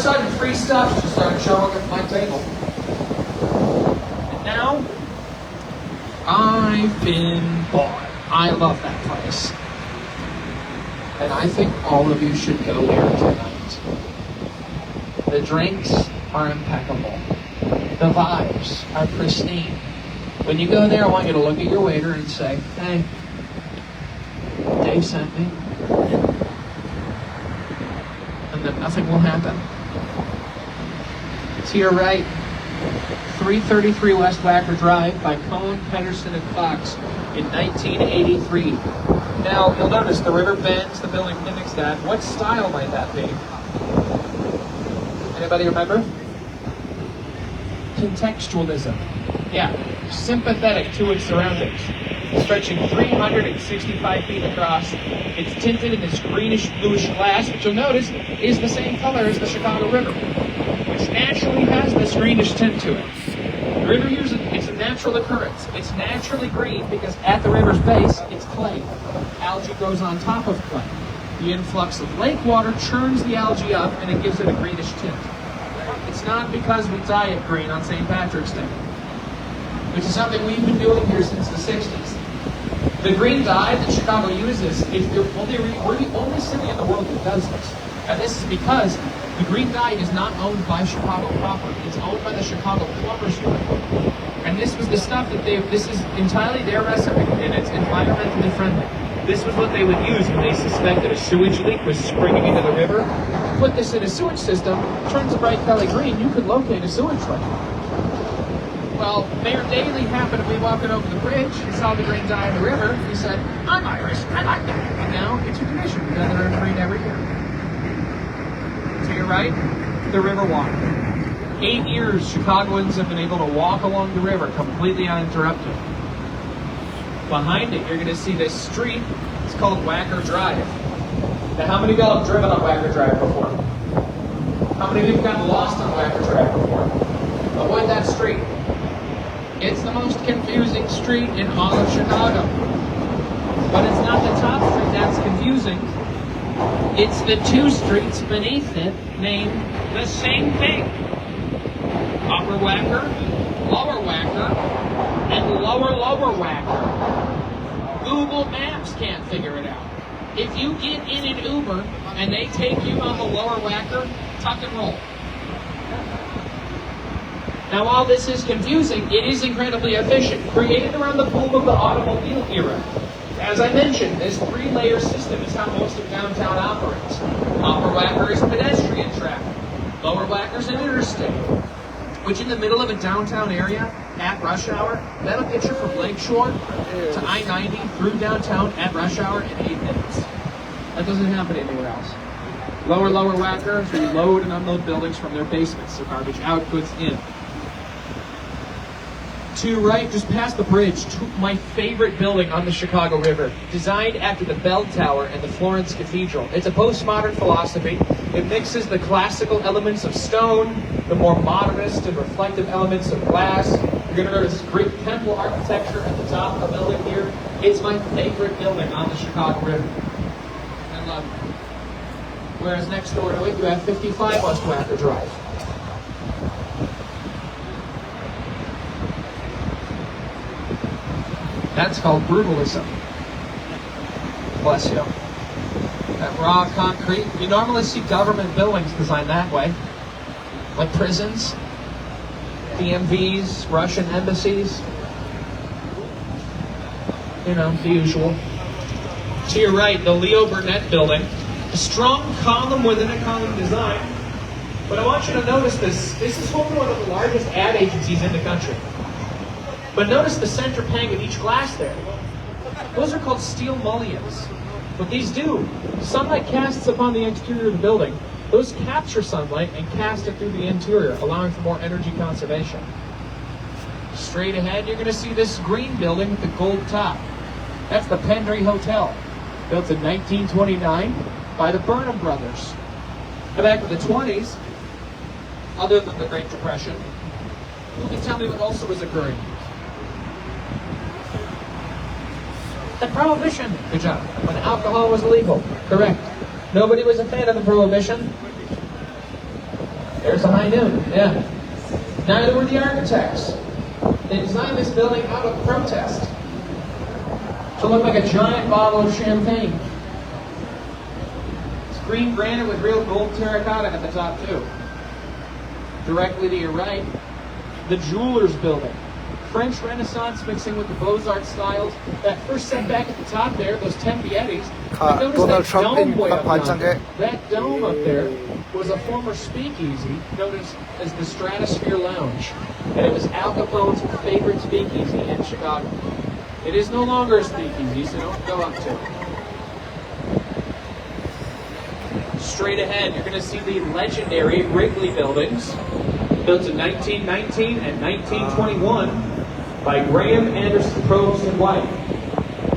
sudden, free stuff just started showing up at my table. And now, I've been bought. I love that place. And I think all of you should go there tonight. The drinks are impeccable. The vibes are pristine. When you go there, I want you to look at your waiter and say, hey, Dave sent me. And then nothing will happen. To your right, 333 West Wacker Drive by Cohen, Pedersen, and Fox in 1983. Now, you'll notice the river bends, the building mimics that. What style might that be? Anybody remember? Contextualism. Yeah, sympathetic to its surroundings. Stretching 365 feet across. It's tinted in this greenish-bluish glass, which you'll notice is the same color as the Chicago River, which naturally has this greenish tint to it. The river uses it's a natural occurrence. It's naturally green because at the river's base, it's clay. Algae grows on top of clay. The influx of lake water churns the algae up, and it gives it a greenish tint. It's not because we dye it green on St. Patrick's Day, which is something we've been doing here since the 60s. The green dye that Chicago uses, we're the only city in the world that does this. And this is because the green dye is not owned by Chicago proper. It's owned by the Chicago Plumbers Union. And this was the stuff that this is entirely their recipe, and it's environmentally friendly. This was what they would use when they suspected a sewage leak was springing into the river. Put this in a sewage system, turns a bright Kelly green, you could locate a sewage leak. Well, Mayor Daley happened to be walking over the bridge. He saw the green dye in the river. He said, I'm Irish, I like that. And now it's a tradition. We gather and green every year. To your right, the Riverwalk. 8 years, Chicagoans have been able to walk along the river completely uninterrupted. Behind it, you're going to see this street. It's called Wacker Drive. Now, how many of y'all have driven on Wacker Drive before? How many of you have gotten lost on Wacker Drive before? Avoid that street. It's the most confusing street in all of Chicago. But it's not the top street that's confusing. It's the two streets beneath it named the same thing. Upper Wacker, Lower Wacker, and Lower Wacker. Google Maps can't figure it out. If you get in an Uber and they take you on the Lower Wacker, tuck and roll. Now, while this is confusing, it is incredibly efficient, created around the boom of the automobile era. As I mentioned, this three-layer system is how most of downtown operates. Upper Wacker is pedestrian traffic. Lower Wacker is an interstate, which in the middle of a downtown area, at rush hour, that'll get you from Lakeshore to I-90 through downtown at rush hour in 8 minutes. That doesn't happen anywhere else. Lower Wacker is where you load and unload buildings from their basements, so garbage out, goods in. To your right, just past the bridge, my favorite building on the Chicago River, designed after the Bell Tower and the Florence Cathedral. It's a postmodern philosophy. It mixes the classical elements of stone, the more modernist and reflective elements of glass. You're going to notice this Greek temple architecture at the top of the building here. It's my favorite building on the Chicago River. I love it. Whereas next door to it, you have 55 West Wacker Drive. That's called brutalism. Bless you. That raw concrete. You normally see government buildings designed that way. Like prisons, DMVs, Russian embassies. You know, the usual. To your right, the Leo Burnett building. A strong column within a column design. But I want you to notice this. This is home to one of the largest ad agencies in the country. But notice the center pane of each glass there. Those are called steel mullions. What these do, sunlight casts upon the exterior of the building. Those capture sunlight and cast it through the interior, allowing for more energy conservation. Straight ahead, you're going to see this green building with the gold top. That's the Pendry Hotel, built in 1929 by the Burnham brothers. Now back in the 20s, other than the Great Depression, who can tell me what also was occurring? The Prohibition. Good job. When alcohol was illegal. Correct. Nobody was a fan of the Prohibition. There's a high noon, yeah. Neither were the architects. They designed this building out of protest to look like a giant bottle of champagne. It's green granite with real gold terracotta at the top too. Directly to your right, the Jewelers Building. French Renaissance mixing with the Beaux-Arts styles. That first set back at the top there, those Tempiettes. Notice that dome way up yonder. That dome up there was a former speakeasy known as the Stratosphere Lounge. And it was Al Capone's favorite speakeasy in Chicago. It is no longer a speakeasy, so don't go up to it. Straight ahead, you're going to see the legendary Wrigley buildings, built in 1919 and 1921 by Graham Anderson Probst and White,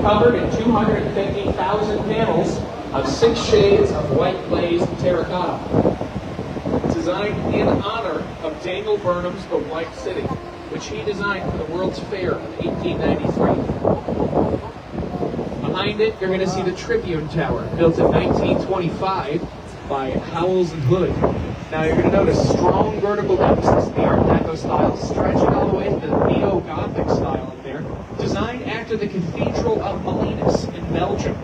covered in 250,000 panels of 6 shades of white glazed terracotta. Designed in honor of Daniel Burnham's The White City, which he designed for the World's Fair of 1893. Behind it, you're going to see the Tribune Tower, built in 1925 by Howells and Hood. Now you're going to notice strong vertical emphasis in the Art Deco style, stretching all the way to the Neo-Gothic style up there, designed after the Cathedral of Molinos in Belgium.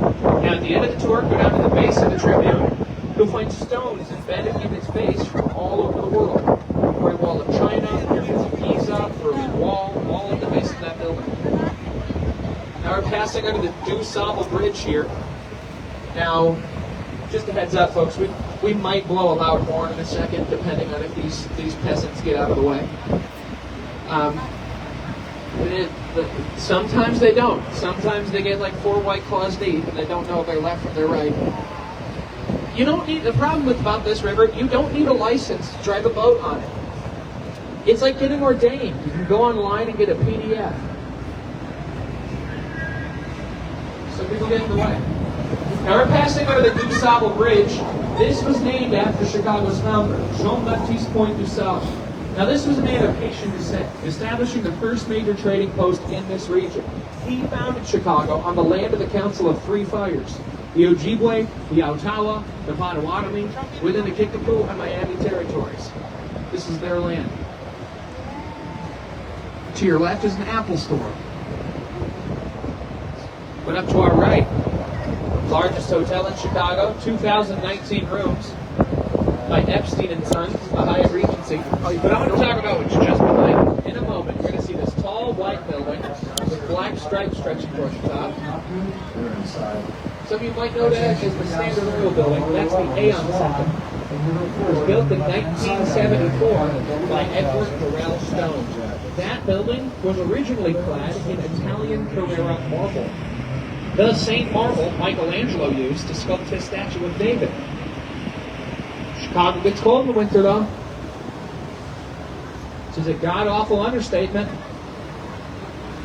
Now at the end of the tour, go down to the base of the Tribune. You'll find stones embedded in its base from all over the world. The Great Wall of China, Pyramids of Giza, Berlin Wall, all at the base of that building. Now we're passing under the Du Sable Bridge here. Now, just a heads up, folks, we might blow a loud horn in a second, depending on if these peasants get out of the way. Sometimes they don't. Sometimes they get like 4 White Claws deep, and they don't know if they're left or they're right. You don't need, the problem about this river, you don't need a license to drive a boat on it. It's like getting ordained. You can go online and get a PDF. So people get in the way. Now we're passing over the Du Sable Bridge. This was named after Chicago's founder, Jean-Baptiste Point du Sable. Now this was a man of Haitian descent, establishing the first major trading post in this region. He founded Chicago on the land of the Council of Three Fires, the Ojibwe, the Ottawa, the Potawatomi, within the Kickapoo and Miami territories. This is their land. To your left is an Apple store. But up to our right, largest hotel in Chicago, 2,019 rooms, by Epstein and Sons, the Hyatt Regency. But I'm going to talk about what's just behind it. In a moment, you're going to see this tall white building with black stripes stretching towards the top. Some of you might know that as the Standard Oil building. That's the Aon Center. It was built in 1974 by Edward Burrell Stone. That building was originally clad in Italian Carrara marble, the same marble Michelangelo used to sculpt his statue of David. Chicago gets cold in the winter, though. This is a god-awful understatement.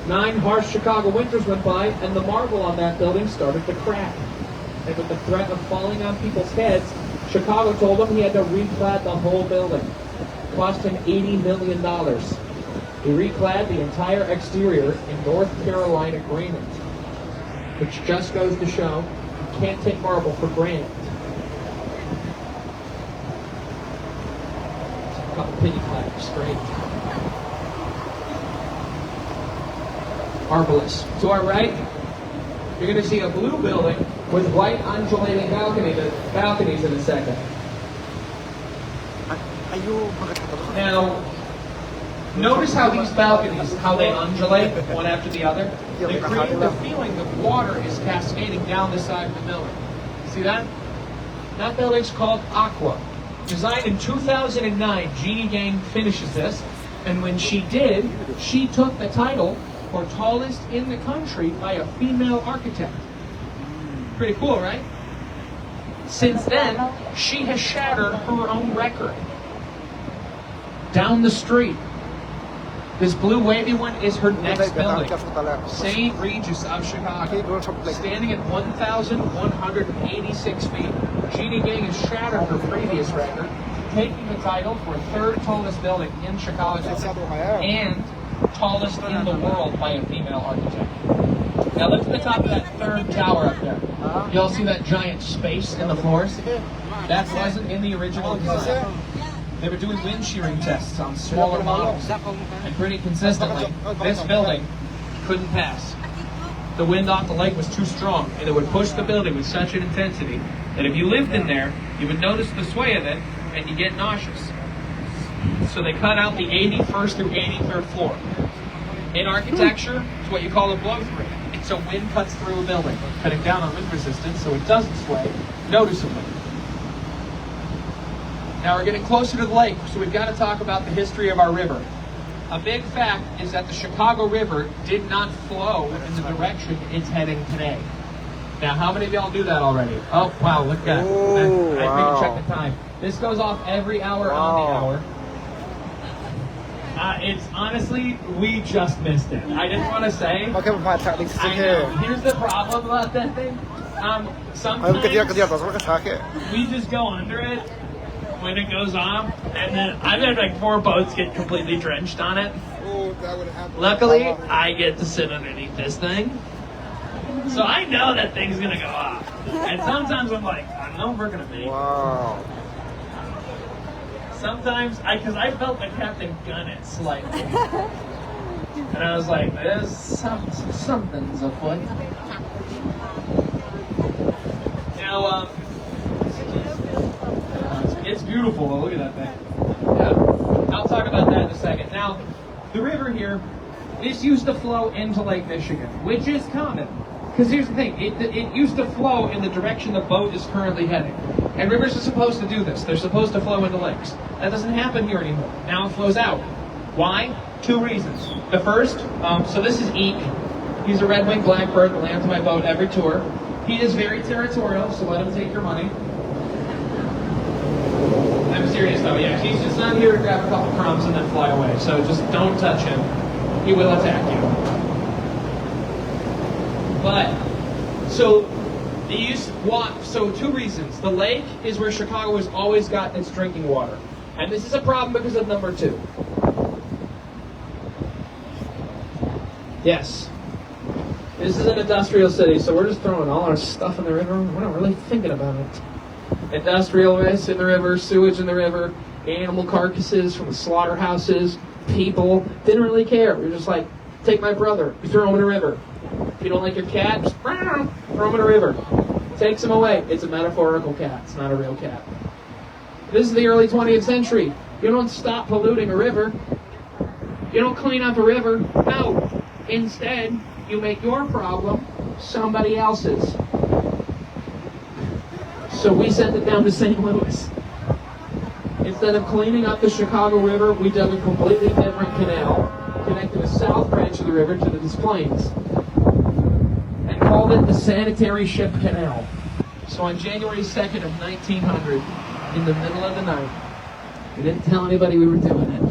9 harsh Chicago winters went by, and the marble on that building started to crack. And with the threat of falling on people's heads, Chicago told him he had to reclad the whole building. It cost him $80 million. He reclad the entire exterior in North Carolina granite, which just goes to show you can't take marble for granted. A couple piggy claps, great. Marvelous. To our right, you're going to see a blue building with white undulating balconies in a second. Now, notice how these balconies, how they undulate one after the other. They create the feeling that water is cascading down the side of the building. See that? That building's called Aqua. Designed in 2009, Jeannie Gang finishes this, and when she did, she took the title for tallest in the country by a female architect. Pretty cool, right? Since then, she has shattered her own record. Down the street, this blue wavy one is her next building, St. Regis of Chicago. Standing at 1,186 feet, Jeannie Gang has shattered her previous record, taking the title for 3rd tallest building in Chicago and tallest in the world by a female architect. Now look to the top of that third tower up there. You all see that giant space in the floors? That wasn't in the original design. They were doing wind shearing tests on smaller models, and pretty consistently, this building couldn't pass. The wind off the lake was too strong, and it would push the building with such an intensity that if you lived in there, you would notice the sway of it, and you get nauseous. So they cut out the 81st through 83rd floor. In architecture, it's what you call a blow-through. It's so wind cuts through a building, cutting down on wind resistance so it doesn't sway noticeably. Now we're getting closer to the lake, so we've got to talk about the history of our river. A big fact is that the Chicago River did not flow in the direction it's heading today. Now, how many of y'all do that already? Oh, wow, look at that. Ooh, I wow. need to check the time. This goes off every hour on the hour. It's honestly, we just missed it. I didn't want to say. Oke, membaca link I know. Here's the problem about that thing. Sometimes we just go under it when it goes off, and then I've had like 4 boats get completely drenched on it. Luckily, I get to sit underneath this thing, so I know that thing's gonna go off. And sometimes I'm like, I know we're gonna make it. Wow. Sometimes, because I felt the captain gun it slightly, and I was like, there's something's afoot. Now, it's beautiful. Look at that thing. Yeah, I'll talk about that in a second. Now, the river here, this used to flow into Lake Michigan, which is common. Because here's the thing, it used to flow in the direction the boat is currently heading. And rivers are supposed to do this. They're supposed to flow into lakes. That doesn't happen here anymore. Now it flows out. Why? 2 reasons. The first, so this is Eek. He's a red-winged blackbird that lands on my boat every tour. He is very territorial, so let him take your money. I'm serious though, yeah. He's just not here to grab a couple crumbs and then fly away. So just don't touch him. He will attack you. But, so 2 reasons. The lake is where Chicago has always gotten its drinking water. And this is a problem because of number 2. Yes. This is an industrial city, so we're just throwing all our stuff in the river. We're not really thinking about it. Industrial waste in the river, sewage in the river, animal carcasses from the slaughterhouses, people. Didn't really care. We were just like, take my brother, we throw him in a river. If you don't like your cat, just throw him in a river. Takes him away. It's a metaphorical cat. It's not a real cat. This is the early 20th century. You don't stop polluting a river. You don't clean up a river. No. Instead, you make your problem somebody else's. So we sent it down to St. Louis. Instead of cleaning up the Chicago River, we dug a completely different canal, connecting the south branch of the river to the Des Plaines, and called it the Sanitary Ship Canal. So on January 2nd of 1900, in the middle of the night, we didn't tell anybody we were doing it.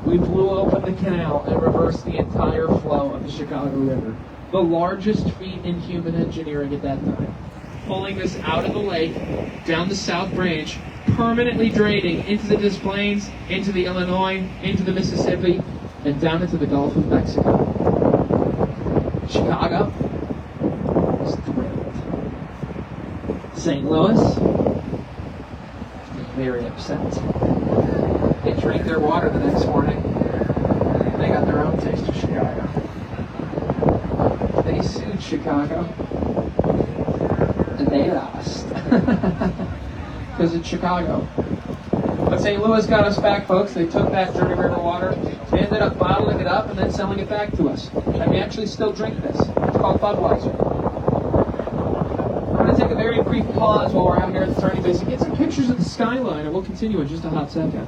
We blew open the canal and reversed the entire flow of the Chicago River. The largest feat in human engineering at that time. Pulling this out of the lake, down the south branch, permanently draining into the Des Plaines, into the Illinois, into the Mississippi, and down into the Gulf of Mexico. Chicago was thrilled. St. Louis, very upset. They drank their water the next morning. They got their own taste of Chicago. They sued Chicago. And they lost. Because it's Chicago. But St. Louis got us back, folks. They took that dirty river water. They ended up bottling it up and then selling it back to us. And we actually still drink this. It's called Budweiser. I'm going to take a very brief pause while we're out here at the turning base and get some pictures of the skyline, and we'll continue in just a hot second.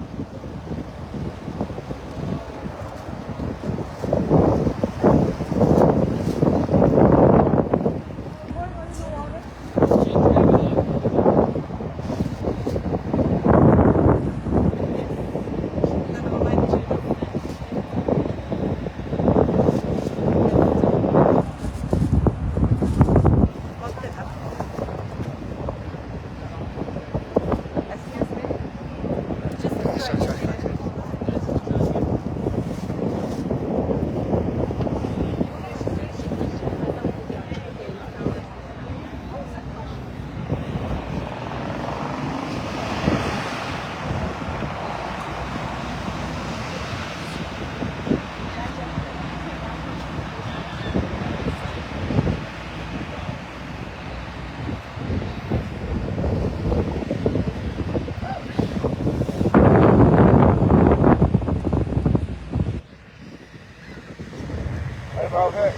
Hey, bro, good.